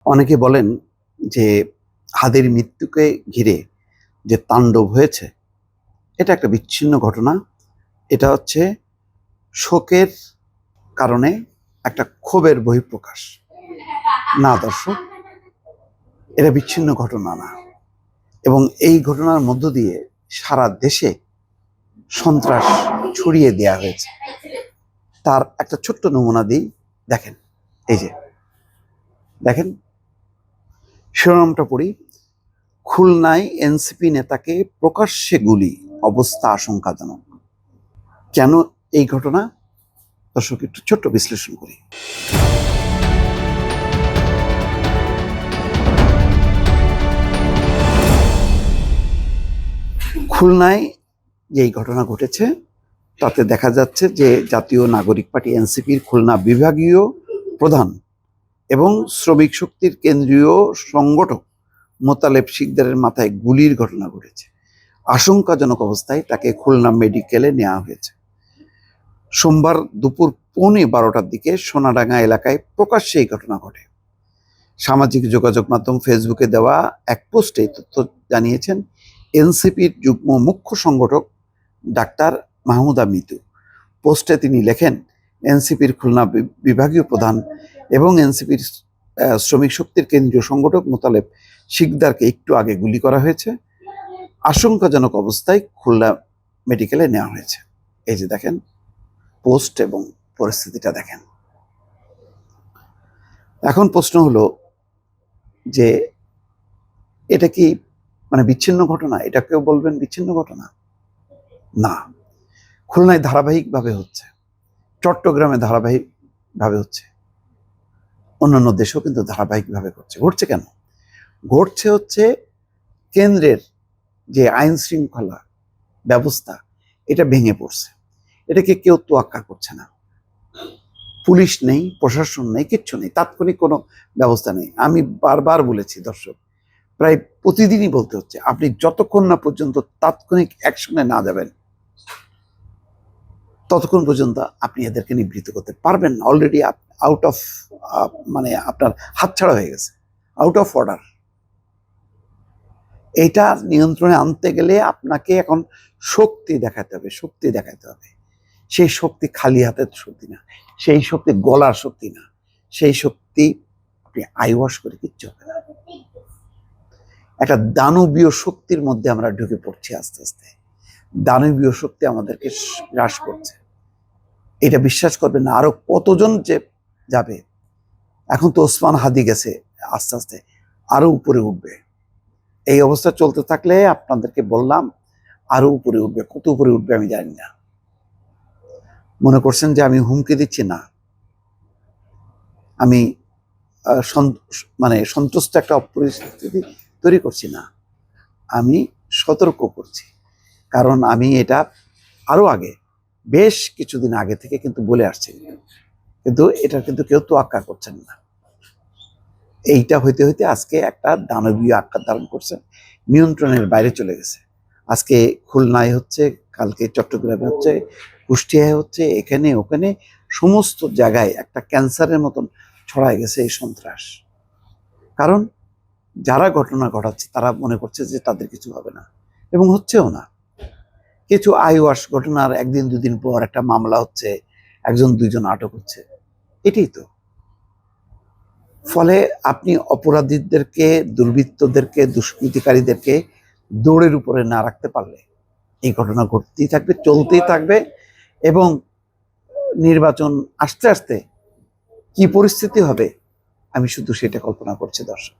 অনেকে বলেন যে হাদির মৃত্যুকে ঘিরে যে তাণ্ডব হয়েছে এটা একটা বিচ্ছিন্ন ঘটনা। এটা হচ্ছে শোকের কারণে একটা ক্ষোভের বহিঃপ্রকাশ। না দর্শক, এটা বিচ্ছিন্ন ঘটনা না। এবং এই ঘটনার মধ্য দিয়ে সারা দেশে সন্ত্রাস ছড়িয়ে দেয়া হয়েছে। তার একটা ছোট্ট নমুনা দিই, দেখেন। এই যে দেখেন, শিরোনামটা পড়ি। খুলনায় এনসিপি নেতাকে প্রকাশ্যে গুলি, অবস্থা আশঙ্কাজনক। কেন এই ঘটনা? দর্শক একটু ছোট্ট বিশ্লেষণ করি। খুলনায় যেই ঘটনা ঘটেছে তাতে দেখা যাচ্ছে যে জাতীয় নাগরিক পার্টি এনসিপির খুলনা বিভাগীয় প্রধান এবং শ্রমিক শক্তির কেন্দ্রীয় সংগঠক মোতালেব শিকদারের মাথায় গুলির ঘটনা ঘটেছে। আশঙ্কাজনক অবস্থায় তাকে খুলনা মেডিকেলে নেওয়া হয়েছে। সোমবার দুপুর 12:15টার দিকে সোনাডাঙ্গা এলাকায় প্রকাশ্যে এই ঘটনা ঘটে। সামাজিক যোগাযোগ মাধ্যম ফেসবুকে দেওয়া এক পোস্টে তথ্য জানিয়েছেন এনসিপির যুগ্ম মুখ্য সংগঠক ডাক্তার মাহমুদা মিতু। পোস্টে তিনি লেখেন, এনসিপির খুলনা বিভাগীয় প্রধান এবং এনসিপির শ্রমিক শক্তির কেন্দ্রীয় সংগঠক মোতালেব শিকদারকে একটু আগে গুলি করা হয়েছে। আশঙ্কাজনক অবস্থায় খুলনা মেডিকেলে নেওয়া হয়েছে। এই যে দেখেন পোস্ট এবং পরিস্থিতিটা দেখেন। এখন প্রশ্ন হলো যে এটা কি বিচ্ছিন্ন ঘটনা? এটা কেউ বলবেন বিচ্ছিন্ন ঘটনা না। খুলনায় ধারাবাহিকভাবে হচ্ছে, চট্টগ্রামে ধারাবাহিকভাবে হচ্ছে, অন্যান্য দেশেও কিন্তু ধারাবাহিকভাবে ঘটছে। কেন ঘটছে? হচ্ছে কেন্দ্রের যে আইন শৃঙ্খলা ব্যবস্থা এটা ভেঙে পড়ছে। এটাকে কেউ তোয়াক্কা করছে না। পুলিশ নেই, প্রশাসন নেই, কিচ্ছু নেই, তাৎক্ষণিক কোনো ব্যবস্থা নেই। আমি বারবার বলেছি দর্শক, প্রায় প্রতিদিনই বলতে হচ্ছে, আপনি যতক্ষণ না পর্যন্ত তাৎক্ষণিক অ্যাকশনে না যাবেন ততক্ষণ পর্যন্ত আপনি এদেরকে নিবৃত্ত করতে পারবেন না। অলরেডি আউট অফ আপনার হাতছাড়া হয়ে গেছে, আউট অফ অর্ডার। এটা নিয়ন্ত্রণে আনতে গেলে আপনাকে এখন শক্তি দেখাতে হবে। সেই শক্তি খালি হাতের শক্তি না, সেই শক্তি গলার শক্তি না, সেই শক্তি আপনি আইওয়াশ করে কিচ্ছু হবে না। একটা দানবীয় শক্তির মধ্যে আমরা ঢুকে পড়ছি আস্তে আস্তে। দানবীয় শক্তি আমাদেরকে গ্রাস করছে। এটা বিশ্বাস করবেন না, আরো কতজন যে যাবে। এখন তো ওসমান হাদি গেছে, আস্তে আস্তে আরো উপরে উঠবে। এই অবস্থা চলতে থাকলে আপনাদেরকে বললাম আরো উপরে উঠবে। কত উপরে উঠবে আমি জানি না। মনে করছেন যে আমি হুমকি দিচ্ছি? না, আমি সন্তুষ্ট একটা পরিস্থিতি তৈরি করছি না, আমি সতর্ক করছি। কারণ আমি এটা আরো আগে, বেশ কিছুদিন আগে থেকে কিন্তু বলে আসছি, কিন্তু এটা কিন্তু কেউ তোয়াক্কা করছেন না। এইটা হইতে হইতে আজকে একটা দানবীয় আকার ধারণ করছে, নিয়ন্ত্রণের বাইরে চলে গেছে। আজকে খুলনায় হচ্ছে, কালকে চট্টগ্রামে হচ্ছে, কুষ্টিয়ায় হচ্ছে, এখানে ওখানে সমস্ত জায়গায় একটা ক্যান্সারের মতন ছড়ায় গেছে এই সন্ত্রাস। কারণ যারা ঘটনা ঘটাচ্ছে তারা মনে করছে যে তাদের কিছু হবে না, এবং হচ্ছেও না। কিছু আইওয়াশ ঘটনার একদিন দুদিন পর একটা মামলা হচ্ছে, একজন দুইজন আটক হচ্ছে, এটাই তো। ফলে আপনি অপরাধীদেরকে, দুর্বৃত্তদেরকে, দুষ্কৃতিকারীদেরকে দৌড়ের উপরে না রাখতে পারলে এই ঘটনা ঘটতেই থাকবে, চলতেই থাকবে। এবং নির্বাচন আসতে আসতে কি পরিস্থিতি হবে আমি শুধু সেটা কল্পনা করছি দর্শক।